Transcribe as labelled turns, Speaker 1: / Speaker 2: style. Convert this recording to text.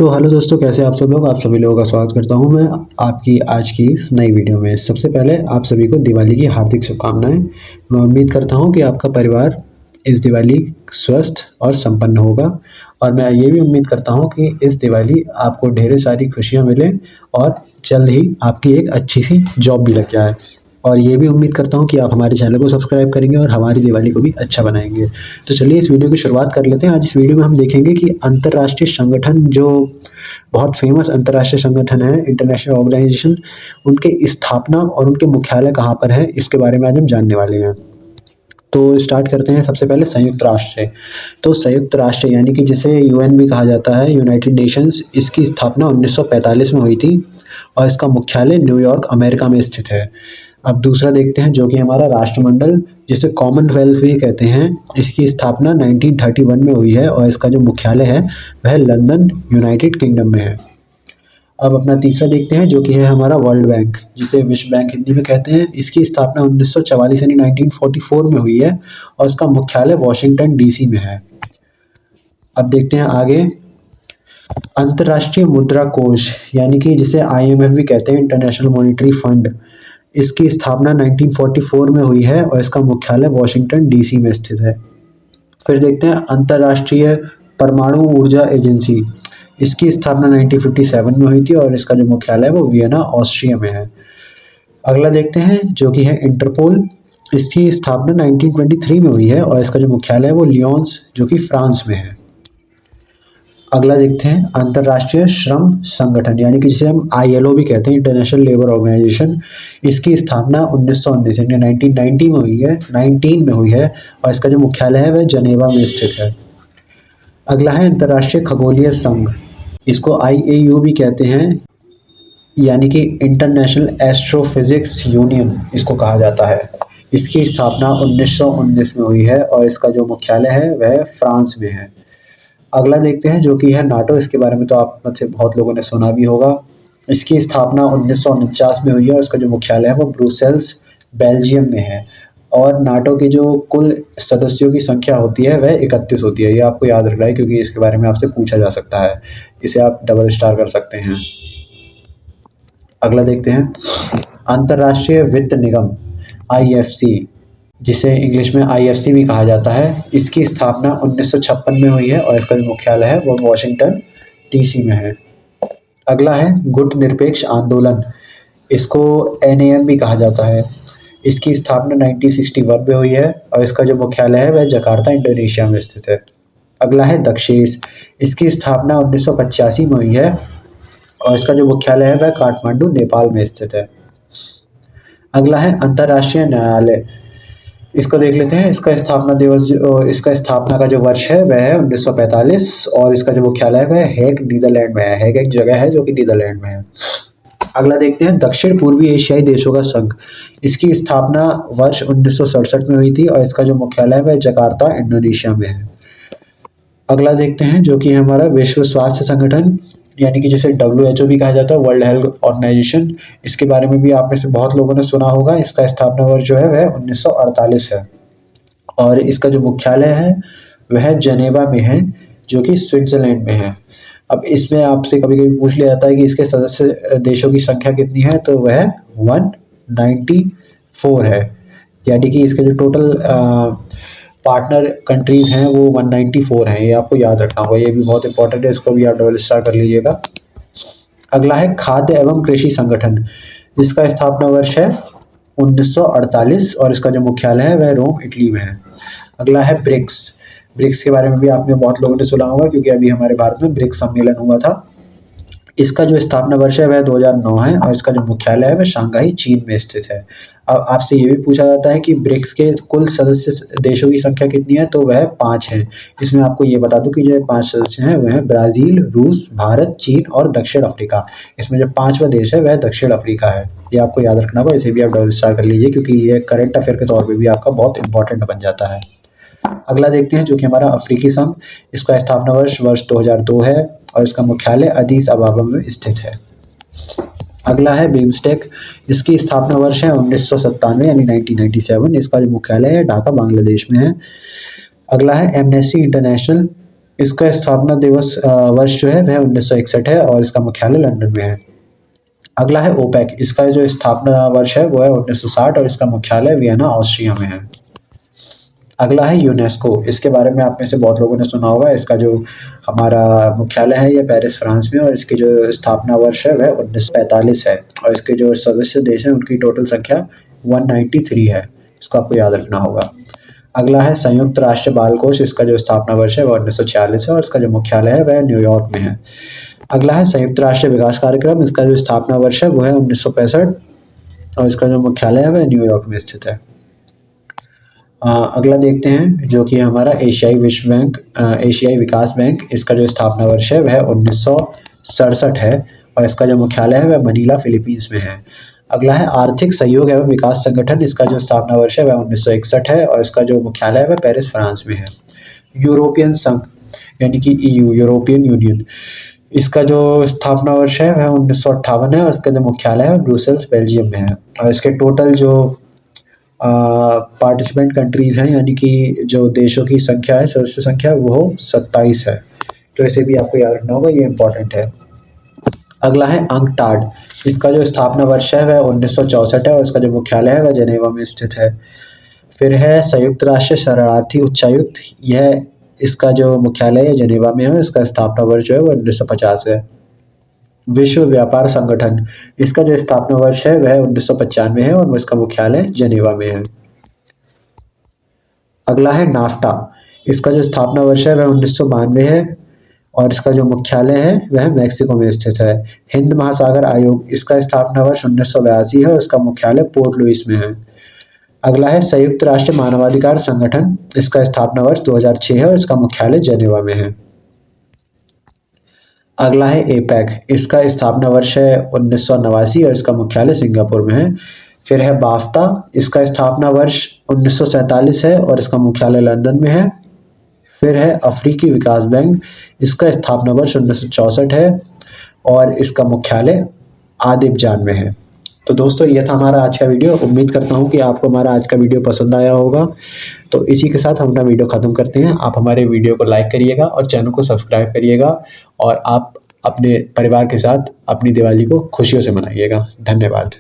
Speaker 1: तो हेलो दोस्तों, कैसे आप सब लोग। आप सभी लोगों का स्वागत करता हूं मैं आपकी आज की इस नई वीडियो में। सबसे पहले आप सभी को दिवाली की हार्दिक शुभकामनाएं। मैं उम्मीद करता हूं कि आपका परिवार इस दिवाली स्वस्थ और संपन्न होगा, और मैं ये भी उम्मीद करता हूं कि इस दिवाली आपको ढेर सारी खुशियां मिलें और जल्द ही आपकी एक अच्छी सी जॉब भी लग जाए। और ये भी उम्मीद करता हूँ कि आप हमारे चैनल को सब्सक्राइब करेंगे और हमारी दिवाली को भी अच्छा बनाएंगे। तो चलिए इस वीडियो की शुरुआत कर लेते हैं। आज इस वीडियो में हम देखेंगे कि अंतर्राष्ट्रीय संगठन, जो बहुत फेमस अंतर्राष्ट्रीय संगठन है, इंटरनेशनल ऑर्गेनाइजेशन, उनके स्थापना और उनके मुख्यालय कहाँ पर है, इसके बारे में आज हम जानने वाले हैं। तो स्टार्ट करते हैं सबसे पहले संयुक्त राष्ट्र से। तो संयुक्त राष्ट्र यानी कि जिसे यूएन भी कहा जाता है, यूनाइटेड नेशंस, इसकी स्थापना 1945 में हुई थी और इसका मुख्यालय न्यूयॉर्क, अमेरिका में स्थित है। अब दूसरा देखते हैं, जो कि हमारा राष्ट्रमंडल, जिसे कॉमनवेल्थ भी कहते हैं, इसकी स्थापना 1931 में हुई है और इसका जो मुख्यालय है वह लंदन, यूनाइटेड किंगडम में है। अब अपना तीसरा देखते हैं, जो कि है हमारा वर्ल्ड बैंक, जिसे विश्व बैंक हिंदी में कहते हैं। इसकी स्थापना 1944 यानी 1944 में हुई है और इसका मुख्यालय वॉशिंगटन डीसी में है। अब देखते हैं आगे, अंतर्राष्ट्रीय मुद्रा कोष यानी कि जिसे आईएमएफ भी कहते हैं, इंटरनेशनल मॉनिटरी फंड, इसकी स्थापना 1944 में हुई है और इसका मुख्यालय वॉशिंगटन डीसी में स्थित है। फिर देखते हैं अंतर्राष्ट्रीय परमाणु ऊर्जा एजेंसी, इसकी स्थापना 1957 में हुई थी और इसका जो मुख्यालय है वो वियना, ऑस्ट्रिया में है। अगला देखते हैं, जो कि है इंटरपोल, इसकी स्थापना 1923 में हुई है और इसका जो मुख्यालय है वो लियोन्स, जो कि फ्रांस में है। अगला देखते हैं अंतर्राष्ट्रीय श्रम संगठन यानी कि जिसे हम आईएलओ भी कहते हैं, इंटरनेशनल लेबर ऑर्गेनाइजेशन, इसकी स्थापना 1919 यानी 1990 में हुई है, 19 में हुई है और इसका जो मुख्यालय है वह जनेवा में स्थित है। अगला है अंतर्राष्ट्रीय खगोलीय संघ, इसको आईएयू भी कहते हैं, यानी कि इंटरनेशनल एस्ट्रोफिजिक्स यूनियन इसको कहा जाता है। इसकी स्थापना 1919 में हुई है और इसका जो मुख्यालय है वह फ्रांस में है। अगला देखते हैं, जो कि है नाटो, इसके बारे में तो आप में से बहुत लोगों ने सुना भी होगा। इसकी स्थापना 1949 में हुई है और इसका जो मुख्यालय है वो ब्रुसेल्स, बेल्जियम में है। और नाटो के जो कुल सदस्यों की संख्या होती है वह 31 होती है। ये आपको याद रखना है क्योंकि इसके बारे में आपसे पूछा जा सकता है। इसे आप डबल स्टार कर सकते हैं। अगला देखते हैं अंतर्राष्ट्रीय वित्त निगम, आईएफसी, जिसे इंग्लिश में आईएफसी भी कहा जाता है, इसकी स्थापना 1956 में हुई है और इसका जो मुख्यालय है वो वॉशिंगटन डीसी में है। अगला है गुट निरपेक्ष आंदोलन, इसको एनएएम भी कहा जाता है। इसकी स्थापना 1961 में हुई है और इसका जो मुख्यालय है वह जकार्ता, इंडोनेशिया में स्थित है। अगला है दक्षेश, इसकी स्थापना 1985 में हुई है और इसका जो मुख्यालय है वह काठमांडू, नेपाल में स्थित है। अगला है अंतर्राष्ट्रीय न्यायालय, इसको देख लेते हैं। इसका स्थापना दिवस, इसका स्थापना का जो वर्ष है वह है 1945 और इसका जो मुख्यालय है वह हेग, नीदरलैंड में है। हेग एक जगह है जो कि नीदरलैंड में है। अगला देखते हैं दक्षिण पूर्वी एशियाई देशों का संघ, इसकी स्थापना वर्ष 1967 में हुई थी और इसका जो मुख्यालय है वह जकार्ता, इंडोनेशिया में है। अगला देखते हैं, जो कि हमारा विश्व स्वास्थ्य संगठन, यानी कि जिसे WHO भी कहा जाता है, वर्ल्ड हेल्थ ऑर्गेनाइजेशन, इसके बारे में भी आप में से बहुत लोगों ने सुना होगा। इसका स्थापना वर्ष जो है वह 1948 है और इसका जो मुख्यालय है वह जनेवा में है, जो कि स्विट्जरलैंड में है। अब इसमें आपसे कभी कभी पूछ लिया जाता है कि इसके सदस्य देशों की संख्या कितनी है, तो वह 194 है, यानी कि इसके जो टोटल पार्टनर कंट्रीज हैं वो 194 हैं। ये आपको याद रखना होगा, ये भी बहुत इंपॉर्टेंट है, इसको भी आप डबल स्टार कर लीजिएगा। अगला है खाद्य एवं कृषि संगठन, जिसका स्थापना वर्ष है 1948 और इसका जो मुख्यालय है वह रोम, इटली में है। अगला है ब्रिक्स, ब्रिक्स के बारे में भी आपने बहुत लोगों ने सुना होगा क्योंकि अभी हमारे भारत में ब्रिक्स सम्मेलन हुआ था। इसका जो स्थापना वर्ष है वह 2009 है और इसका जो मुख्यालय है वह शंघाई, चीन में स्थित है। अब आपसे ये भी पूछा जाता है कि ब्रिक्स के कुल सदस्य देशों की संख्या कितनी है, तो वह 5 है। इसमें आपको ये बता दूं कि जो 5 सदस्य हैं वह हैं ब्राज़ील, रूस, भारत, चीन और दक्षिण अफ्रीका। इसमें जो 5वां देश है वह दक्षिण अफ्रीका है। ये आपको याद रखना होगा, इसे भी आप डबल स्टार कर लीजिए क्योंकि ये करंट अफेयर के तौर पर भी आपका बहुत इंपॉर्टेंट बन जाता है। अगला देखते हैं, जो कि हमारा अफ्रीकी संघ, इसका स्थापना वर्ष 2002 है और इसका मुख्यालय अदीस अबाबा में स्थित है। अगला है बिम्स्टेक, इसकी स्थापना वर्ष है 1997 यानी 1997। इसका जो मुख्यालय है ढाका, बांग्लादेश में है। अगला है एमनेस्टी इंटरनेशनल, इसका स्थापना दिवस वर्ष जो है वह 1961 है और इसका मुख्यालय लंदन में है। अगला है ओपेक, इसका जो स्थापना वर्ष है वो है 1960 और इसका मुख्यालय वियना ऑस्ट्रिया में है। अगला है यूनेस्को, इसके बारे में आप में से बहुत लोगों ने सुना होगा। इसका जो हमारा मुख्यालय है ये पेरिस फ्रांस में और इसकी जो स्थापना वर्ष है वह 1945 है और इसके जो सदस्य देश हैं उनकी टोटल संख्या 193 है। इसको आपको याद रखना होगा। अगला है संयुक्त राष्ट्र बाल कोष, इसका जो स्थापना वर्ष है वह 1946 है और इसका जो मुख्यालय है वह न्यूयॉर्क में है। अगला है संयुक्त राष्ट्र विकास कार्यक्रम, इसका जो स्थापना वर्ष है वो है 1965 और इसका जो मुख्यालय है वह न्यूयॉर्क में स्थित है। अगला देखते हैं जो कि हमारा एशियाई विश्व बैंक, एशियाई विकास बैंक, इसका जो स्थापना वर्ष है वह 1967 है और इसका जो मुख्यालय है वह मनीला फिलीपींस में है। अगला है आर्थिक सहयोग एवं विकास संगठन, इसका जो स्थापना वर्ष है वह 1961 है और इसका जो मुख्यालय है वह पेरिस फ्रांस में है। यूरोपियन संघ यानी कि EU, यूरोपियन यूनियन, इसका जो स्थापना वर्ष है वह 1958 है और इसका जो मुख्यालय है ब्रुसेल्स बेल्जियम में है और इसके टोटल जो पार्टिसिपेंट कंट्रीज हैं यानी कि जो देशों की संख्या है, सदस्य संख्या, वो 27 है। तो इसे भी आपको याद रखना होगा, ये इंपॉर्टेंट है। अगला है अंकटाड, इसका जो स्थापना वर्ष है वह 1964 है और इसका जो मुख्यालय है वह जेनेवा में स्थित है। फिर है संयुक्त राष्ट्र शरणार्थी उच्चायुक्त, यह इसका जो मुख्यालय है जेनेवा में है, इसका स्थापना वर्ष जो है वो 1950 है। विश्व व्यापार संगठन, इसका जो स्थापना वर्ष है वह 1995 है और इसका मुख्यालय जेनेवा में है। अगला है नाफ्टा, इसका जो स्थापना वर्ष है वह 1992 है और इसका जो मुख्यालय है वह मैक्सिको में स्थित है। हिंद महासागर आयोग, इसका स्थापना वर्ष 1982 है और इसका मुख्यालय पोर्ट लुइस में है। अगला है संयुक्त राष्ट्र मानवाधिकार संगठन, इसका स्थापना वर्ष 2006 है और इसका मुख्यालय जेनेवा में है। अगला है एपेक, इसका स्थापना वर्ष है 1989 और इसका मुख्यालय सिंगापुर में है। फिर है बाफ्ता, इसका स्थापना वर्ष 1947 है और इसका मुख्यालय लंदन में है। फिर है अफ्रीकी विकास बैंक, इसका स्थापना वर्ष 1964 है और इसका मुख्यालय आदिबजान में है। तो दोस्तों ये था हमारा आज का वीडियो। उम्मीद करता हूँ कि आपको हमारा आज का वीडियो पसंद आया होगा। तो इसी के साथ हम अपना वीडियो ख़त्म करते हैं। आप हमारे वीडियो को लाइक करिएगा और चैनल को सब्सक्राइब करिएगा और आप अपने परिवार के साथ अपनी दिवाली को खुशियों से मनाइएगा। धन्यवाद।